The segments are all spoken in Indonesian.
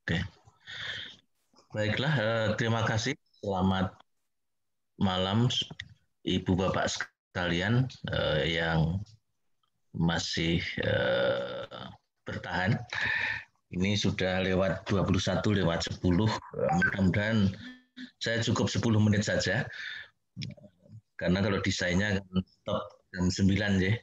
Oke, baiklah. Terima kasih. Selamat malam, Ibu Bapak sekalian yang masih bertahan. Ini sudah lewat 21, lewat 10. Mudah-mudahan saya cukup 10 menit saja. Karena kalau desainnya kan stop jam 9 ya.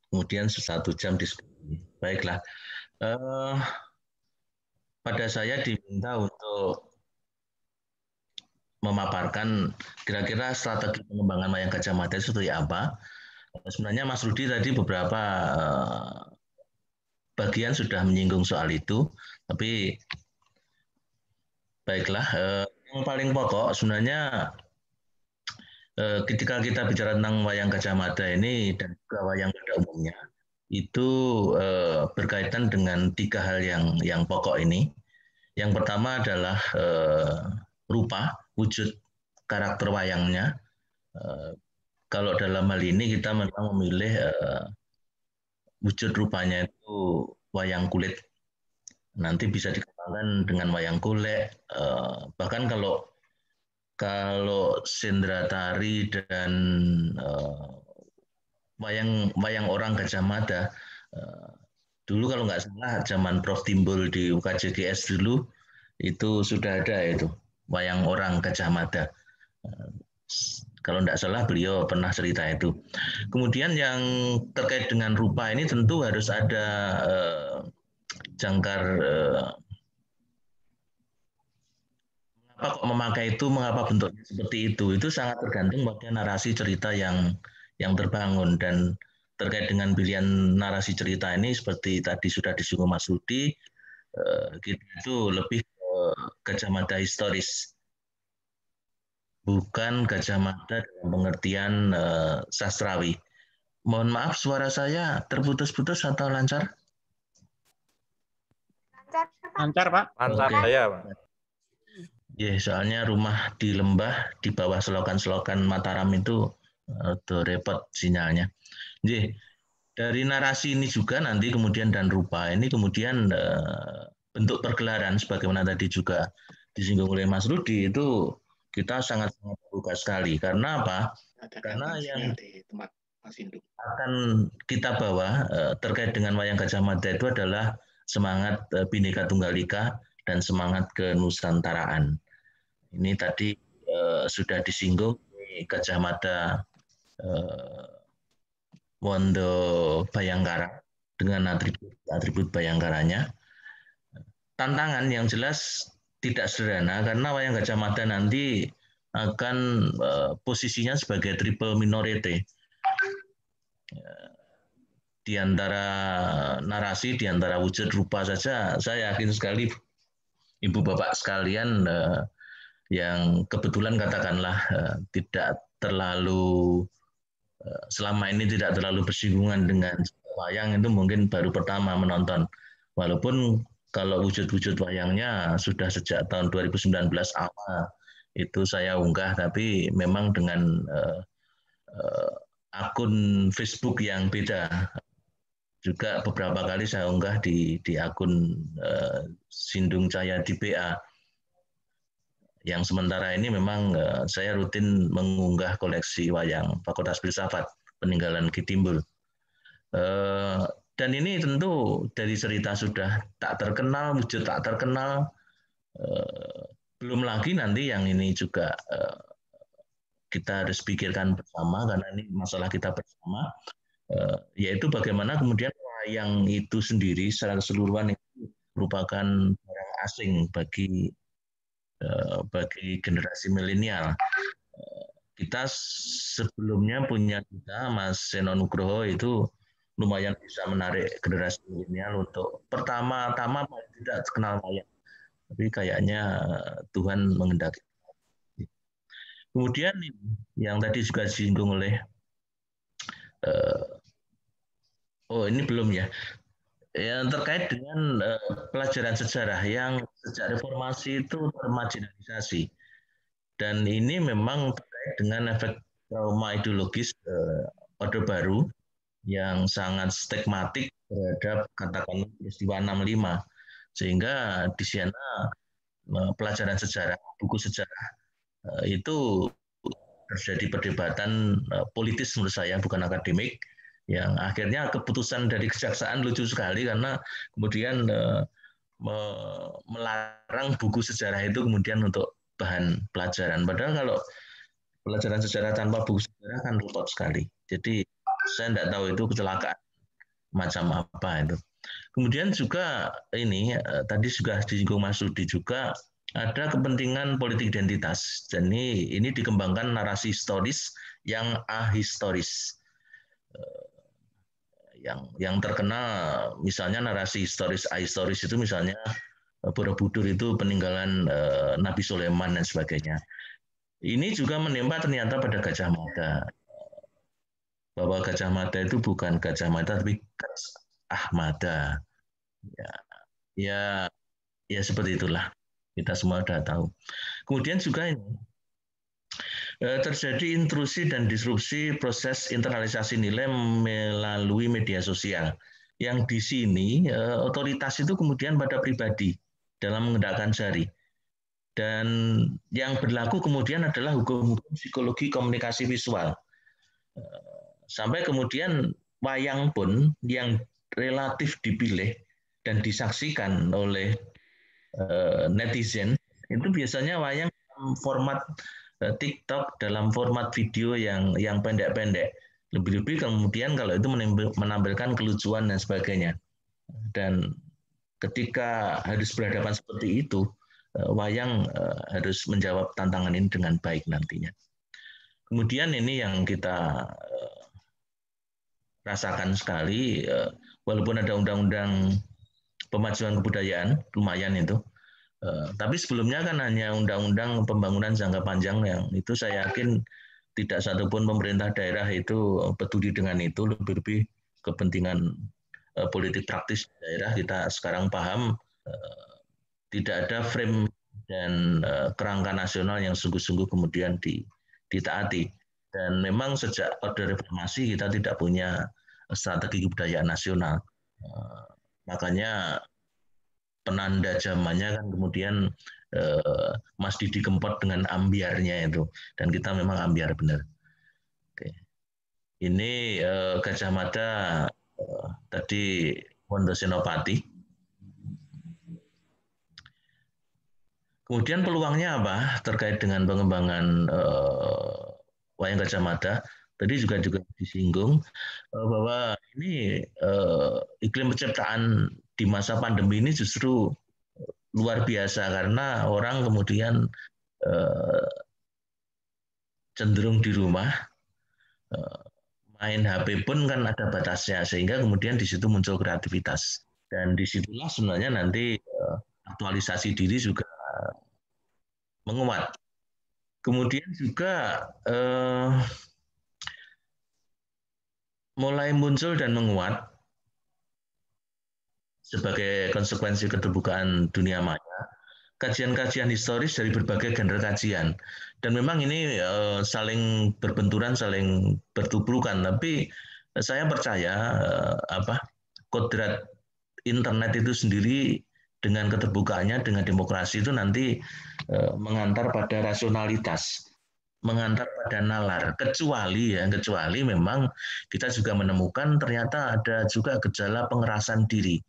Kemudian 1 jam diskusi. Baiklah. Pada saya diminta untuk memaparkan kira-kira strategi pengembangan wayang Gajah Mada itu seperti apa. Sebenarnya Mas Rudi tadi beberapa bagian sudah menyinggung soal itu, tapi baiklah. Yang paling pokok sebenarnya ketika kita bicara tentang wayang Gajah Mada ini dan juga wayang pada umumnya, itu berkaitan dengan 3 hal yang pokok ini. Yang pertama adalah rupa, wujud karakter wayangnya. Kalau dalam hal ini kita memang memilih wujud rupanya itu wayang kulit. Nanti bisa dikembangkan dengan wayang golek. Bahkan kalau sendra tari dan wayang orang Gajah Mada, dulu kalau nggak salah zaman Prof Timbul di UKJGS dulu itu sudah ada itu wayang orang Gajah Mada. Kalau tidak salah beliau pernah cerita itu. Kemudian yang terkait dengan rupa ini tentu harus ada jangkar mengapa kok memakai itu, mengapa bentuknya seperti itu sangat tergantung pada narasi cerita yang terbangun. Dan terkait dengan pilihan narasi cerita ini seperti tadi sudah disinggung Mas Rudi, kita itu lebih ke Gajah Mada historis, bukan Gajah Mada dalam pengertian sastrawi. Mohon maaf, suara saya terputus-putus atau lancar? Lancar, Pak. Lancar saya, Pak. Ya, soalnya rumah di lembah di bawah selokan-selokan Mataram itu repot sinyalnya. Jadi dari narasi ini juga nanti kemudian dan rupa ini kemudian bentuk pergelaran sebagaimana tadi juga disinggung oleh Mas Rudi itu kita sangat terbuka sekali. Karena apa? Karena yang akan kita bawa terkait dengan wayang Gajah Mada itu adalah semangat Bhinneka Tunggal Ika dan semangat kenusantaraan. Ini tadi sudah disinggung Gajah Mada Wondo Bayangkara dengan atribut Bayangkaranya. Tantangan yang jelas tidak sederhana karena wayang Gajah Mada nanti akan posisinya sebagai triple minority. Di antara narasi, di antara wujud rupa saja, saya yakin sekali Ibu Bapak sekalian yang kebetulan katakanlah tidak terlalu selama ini tidak terlalu bersinggungan dengan wayang itu mungkin baru pertama menonton. Walaupun kalau wujud-wujud wayangnya sudah sejak tahun 2019 awal itu saya unggah, tapi memang dengan akun Facebook yang beda. Juga beberapa kali saya unggah di akun Sindung Cahya di BA. Yang sementara ini memang saya rutin mengunggah koleksi wayang Fakultas Filsafat peninggalan Ki Timbul. Dan ini tentu dari cerita sudah tak terkenal, wujud tak terkenal, belum lagi nanti yang ini juga kita harus pikirkan bersama karena ini masalah kita bersama, yaitu bagaimana kemudian wayang itu sendiri secara keseluruhan itu merupakan barang asing bagi generasi milenial. Kita sebelumnya punya kita Mas Seno Nugroho itu lumayan bisa menarik generasi milenial untuk pertama-tama tidak kenal wayang, tapi kayaknya Tuhan mengendaki. Kemudian yang tadi juga disinggung oleh ini belum ya. Yang terkait dengan pelajaran sejarah yang sejak reformasi itu termarginalisasi. Dan ini memang terkait dengan efek trauma ideologis Orde Baru yang sangat stigmatik terhadap katakanlah peristiwa 65. Sehingga di sana pelajaran sejarah, buku sejarah itu terjadi perdebatan politis menurut saya, bukan akademik, yang akhirnya keputusan dari kejaksaan lucu sekali karena kemudian melarang buku sejarah itu kemudian untuk bahan pelajaran. Padahal kalau pelajaran sejarah tanpa buku sejarah kan repot sekali. Jadi saya tidak tahu itu kecelakaan macam apa itu. Kemudian juga ini tadi sudah disinggung Mas Rudi juga ada kepentingan politik identitas. Dan ini dikembangkan narasi historis yang ahistoris. Yang terkenal misalnya narasi historis ahistoris itu misalnya Borobudur itu peninggalan Nabi Sulaiman dan sebagainya. Ini juga menimpa ternyata pada Gajah Mada. Bahwa Gajah Mada itu bukan Gajah Mada tapi Ahmada. Ya, ya, ya seperti itulah. Kita semua sudah tahu. Kemudian juga ini terjadi intrusi dan disrupsi proses internalisasi nilai melalui media sosial. Yang di sini otoritas itu kemudian pada pribadi dalam mengendalikan jari. Dan yang berlaku kemudian adalah hukum-hukum psikologi komunikasi visual. Sampai kemudian wayang pun yang relatif dipilih dan disaksikan oleh netizen itu biasanya wayang format TikTok dalam format video yang pendek-pendek. Lebih-lebih kemudian kalau itu menampilkan kelucuan dan sebagainya. Dan ketika harus berhadapan seperti itu, wayang harus menjawab tantangan ini dengan baik nantinya. Kemudian ini yang kita rasakan sekali, walaupun ada undang-undang pemajuan kebudayaan, lumayan itu. Tapi sebelumnya kan hanya undang-undang pembangunan jangka panjang yang itu saya yakin tidak satupun pemerintah daerah itu peduli dengan itu, lebih-lebih kepentingan politik praktis daerah kita sekarang paham tidak ada frame dan kerangka nasional yang sungguh-sungguh kemudian ditaati. Dan memang sejak Orde Reformasi kita tidak punya strategi kebudayaan nasional. Makanya penanda zamannya kan kemudian Mas Didi Kempot dengan ambiarnya itu, dan kita memang ambiar benar. Oke. Ini Gajah Mada tadi Wondo Senopati. Kemudian peluangnya apa terkait dengan pengembangan wayang Gajah Mada? Tadi juga disinggung bahwa ini iklim penciptaan di masa pandemi ini justru luar biasa karena orang kemudian cenderung di rumah, main HP pun kan ada batasnya sehingga kemudian di situ muncul kreativitas dan disitulah sebenarnya nanti aktualisasi diri juga menguat. Kemudian juga mulai muncul dan menguat sebagai konsekuensi keterbukaan dunia maya, kajian-kajian historis dari berbagai genre kajian. Dan memang ini saling berbenturan, saling bertubrukan. Tapi saya percaya kodrat internet itu sendiri dengan keterbukaannya, dengan demokrasi itu nanti mengantar pada rasionalitas, mengantar pada nalar. Kecuali memang kita juga menemukan ternyata ada juga gejala pengerasan diri.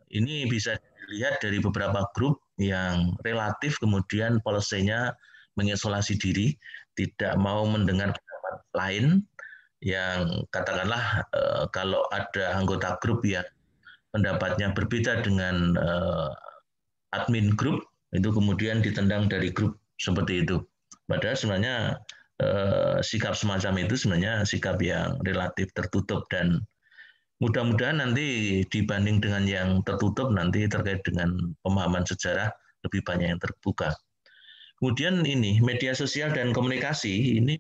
Ini bisa dilihat dari beberapa grup yang relatif kemudian policy-nya mengisolasi diri, tidak mau mendengar pendapat lain, yang katakanlah kalau ada anggota grup yang pendapatnya berbeda dengan admin grup, itu kemudian ditendang dari grup seperti itu. Padahal sebenarnya sikap semacam itu sebenarnya sikap yang relatif tertutup dan mudah-mudahan nanti dibanding dengan yang tertutup nanti terkait dengan pemahaman sejarah lebih banyak yang terbuka. Kemudian ini media sosial dan komunikasi ini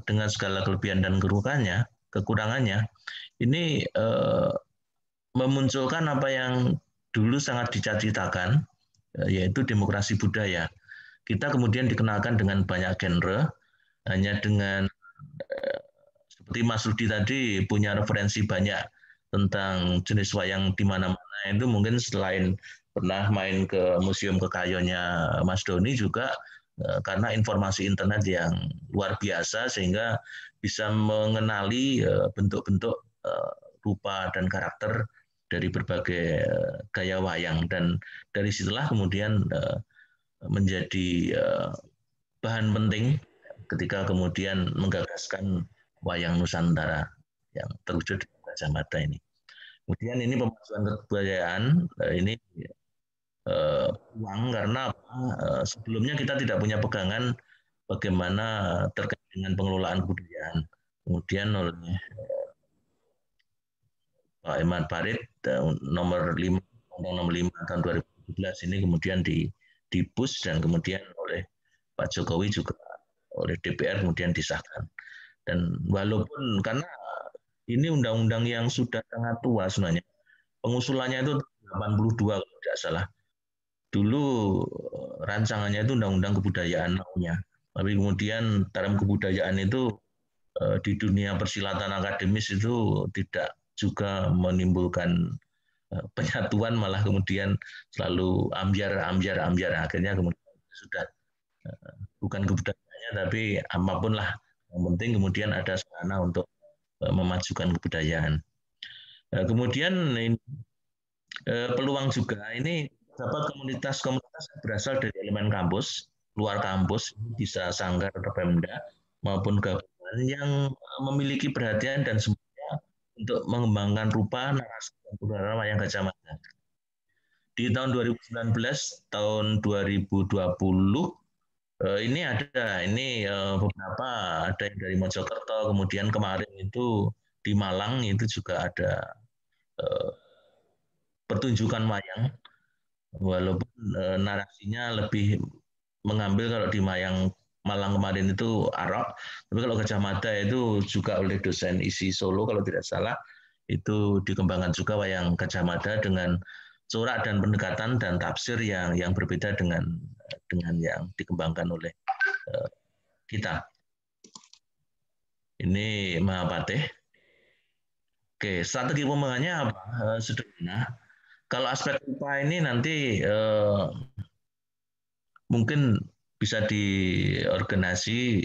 dengan segala kelebihan dan kekurangannya ini memunculkan apa yang dulu sangat dicita-citakan yaitu demokrasi budaya. Kita kemudian dikenalkan dengan banyak genre, hanya dengan seperti Mas Rudi tadi punya referensi banyak tentang jenis wayang di mana-mana itu mungkin selain pernah main ke Museum Kekayonya Mas Doni juga karena informasi internet yang luar biasa sehingga bisa mengenali bentuk-bentuk rupa dan karakter dari berbagai gaya wayang, dan dari situlah kemudian menjadi bahan penting ketika kemudian menggagaskan wayang Nusantara yang terwujud di Gajah Mada ini. Kemudian ini pemajuan kebudayaan ini uang karena sebelumnya kita tidak punya pegangan bagaimana terkait dengan pengelolaan kebudayaan. Kemudian oleh Pak Iman Farid nomor 5 nomor 5 tahun 2017 ini kemudian di-push dan kemudian oleh Pak Jokowi juga oleh DPR kemudian disahkan. Dan walaupun karena ini undang-undang yang sudah sangat tua sebenarnya, pengusulannya itu 82 kalau tidak salah. Dulu rancangannya itu undang-undang kebudayaan namanya. Tapi kemudian dalam kebudayaan itu di dunia persilatan akademis itu tidak juga menimbulkan penyatuan, malah kemudian selalu ambiar. Akhirnya kemudian sudah bukan kebudayaannya, tapi apapun lah. Yang penting kemudian ada sarana untuk memajukan kebudayaan. Kemudian peluang juga ini dapat komunitas-komunitas berasal dari elemen kampus, luar kampus, bisa sanggar atau Pemda maupun gabungan yang memiliki perhatian dan semuanya untuk mengembangkan rupa, narasi, dan budaya wayang Gajah Mada. Di tahun 2019, tahun 2020 ini ada beberapa, ada yang dari Mojokerto, kemudian kemarin itu di Malang itu juga ada pertunjukan wayang, walaupun narasinya lebih mengambil kalau di Malang kemarin itu Arok, tapi kalau Gajah Mada itu juga oleh dosen ISI Solo kalau tidak salah, itu dikembangkan juga wayang Gajah Mada dengan corak dan pendekatan dan tafsir yang berbeda dengan yang dikembangkan oleh kita. Ini Mahapatih. Oke, strategi pengembangannya apa? Sederhana. Kalau aspek rupa ini nanti mungkin bisa diorganisasi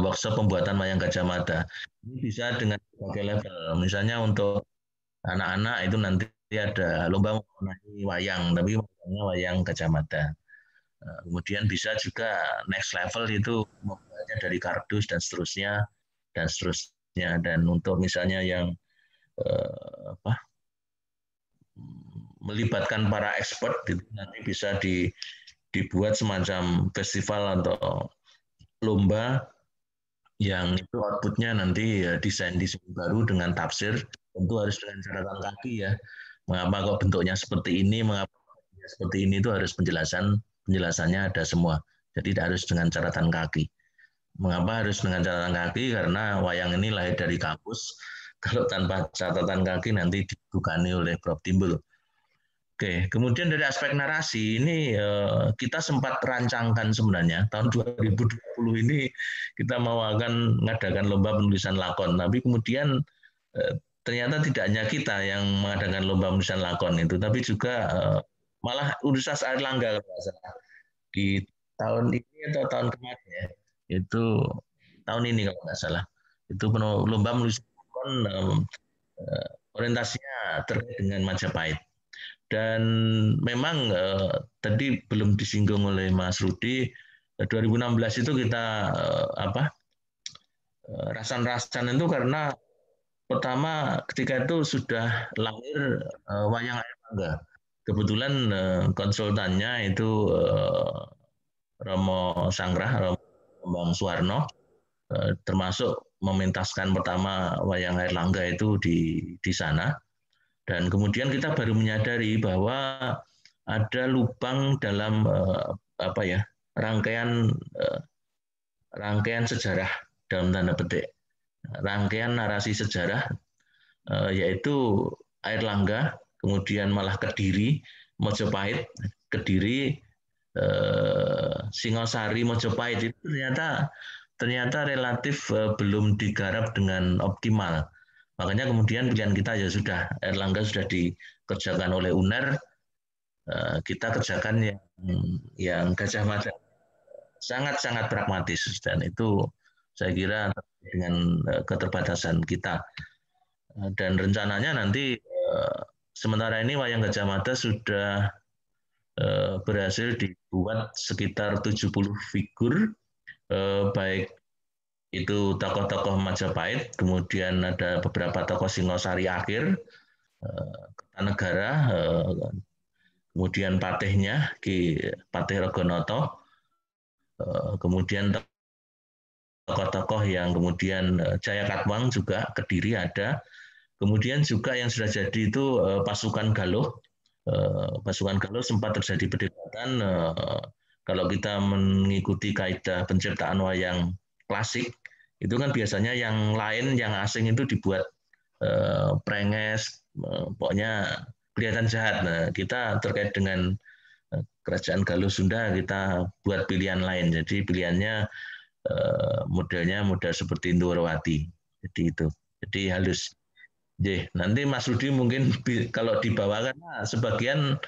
workshop pembuatan wayang Gajah Mada. Ini bisa dengan berbagai level. Misalnya untuk anak-anak itu nanti ada lomba mewarnai wayang, tapi wayang Gajah Mada. Kemudian bisa juga next level itu membuatnya dari kardus dan seterusnya dan seterusnya. Dan untuk misalnya yang melibatkan para expert itu nanti bisa dibuat semacam festival atau lomba yang itu outputnya nanti desain baru dengan tafsir, tentu harus dengan catatan kaki ya. Mengapa kok bentuknya seperti ini, mengapa seperti ini, itu harus penjelasannya ada semua. Jadi tidak harus dengan catatan kaki. Mengapa harus dengan catatan kaki? Karena wayang ini lahir dari kampus. Kalau tanpa catatan kaki nanti dibukani oleh Prof. Timbul. Oke, kemudian dari aspek narasi ini kita sempat rancangkan sebenarnya tahun 2020 ini kita mau akan mengadakan lomba penulisan lakon, tapi kemudian ternyata tidak hanya kita yang mengadakan lomba penulisan lakon itu, tapi juga malah Universitas Airlangga di tahun ini atau tahun kemarin ya, itu tahun ini kalau nggak salah, itu lomba penulisan lakon orientasinya terkait dengan Majapahit. Dan memang tadi belum disinggung oleh Mas Rudi, 2016 itu kita rasan-rasan itu karena pertama ketika itu sudah lahir wayang Airlangga. Kebetulan konsultannya itu Romo Sangrah, Romo Bambang Suwarno, termasuk mementaskan pertama wayang Airlangga itu di sana. Dan kemudian kita baru menyadari bahwa ada lubang dalam rangkaian sejarah dalam tanda petik, rangkaian narasi sejarah, yaitu Airlangga, kemudian malah Kediri, Mojopahit, Kediri, Singosari, Mojopahit itu ternyata relatif belum digarap dengan optimal. Makanya kemudian pilihan kita ya sudah, Erlangga sudah dikerjakan oleh UNER, kita kerjakan yang Gajah Mada. Sangat-sangat pragmatis, dan itu saya kira dengan keterbatasan kita. Dan rencananya nanti sementara ini wayang Gajah Mada sudah berhasil dibuat sekitar 70 figur, baik itu tokoh-tokoh Majapahit, kemudian ada beberapa tokoh Singosari akhir, Kertanegara, kemudian patihnya Ki Patih Regonoto, kemudian tokoh-tokoh yang kemudian Jaya Katwang juga, Kediri ada, kemudian juga yang sudah jadi itu pasukan Galuh. Pasukan Galuh sempat terjadi perdebatan, kalau kita mengikuti kaidah penciptaan wayang klasik, itu kan biasanya yang lain, yang asing itu dibuat prenges, pokoknya kelihatan jahat. Nah, kita terkait dengan kerajaan Galuh Sunda, kita buat pilihan lain. Jadi pilihannya modelnya model seperti Ndorowati. Jadi itu. Jadi halus. Nanti Mas Rudi mungkin kalau dibawakan, sebagian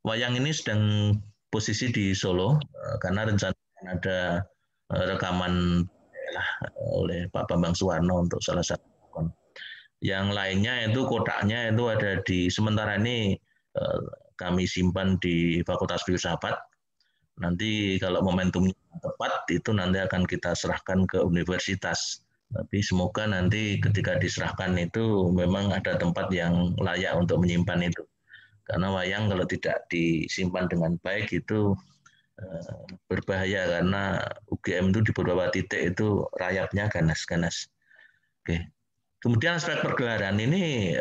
wayang ini sedang posisi di Solo, karena rencana ada rekaman oleh Pak Bambang Suwarno untuk salah satu. Yang lainnya itu kotaknya itu ada di, sementara ini kami simpan di Fakultas Filsafat. Nanti kalau momentumnya tepat, itu nanti akan kita serahkan ke universitas. Tapi semoga nanti ketika diserahkan itu memang ada tempat yang layak untuk menyimpan itu. Karena wayang kalau tidak disimpan dengan baik itu berbahaya, karena UGM itu di beberapa titik itu rayapnya ganas-ganas. Oke. Kemudian aspek pergelaran ini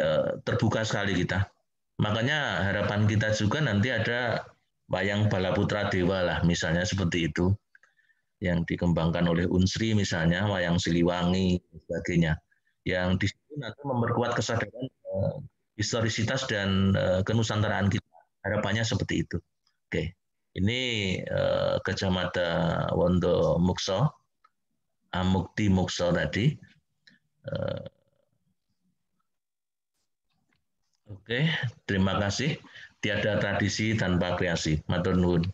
terbuka sekali kita. Makanya harapan kita juga nanti ada wayang Balaputra Dewa lah, misalnya seperti itu, yang dikembangkan oleh Unsri misalnya, wayang Siliwangi dan sebagainya. Yang di situ nanti memperkuat kesadaran historisitas dan kenusantaraan kita. Harapannya seperti itu. Oke. Ini Gajah Mada Wondo Mukso, Amukti Mukso tadi. Oke, terima kasih. Tiada tradisi tanpa kreasi. Matur nuwun.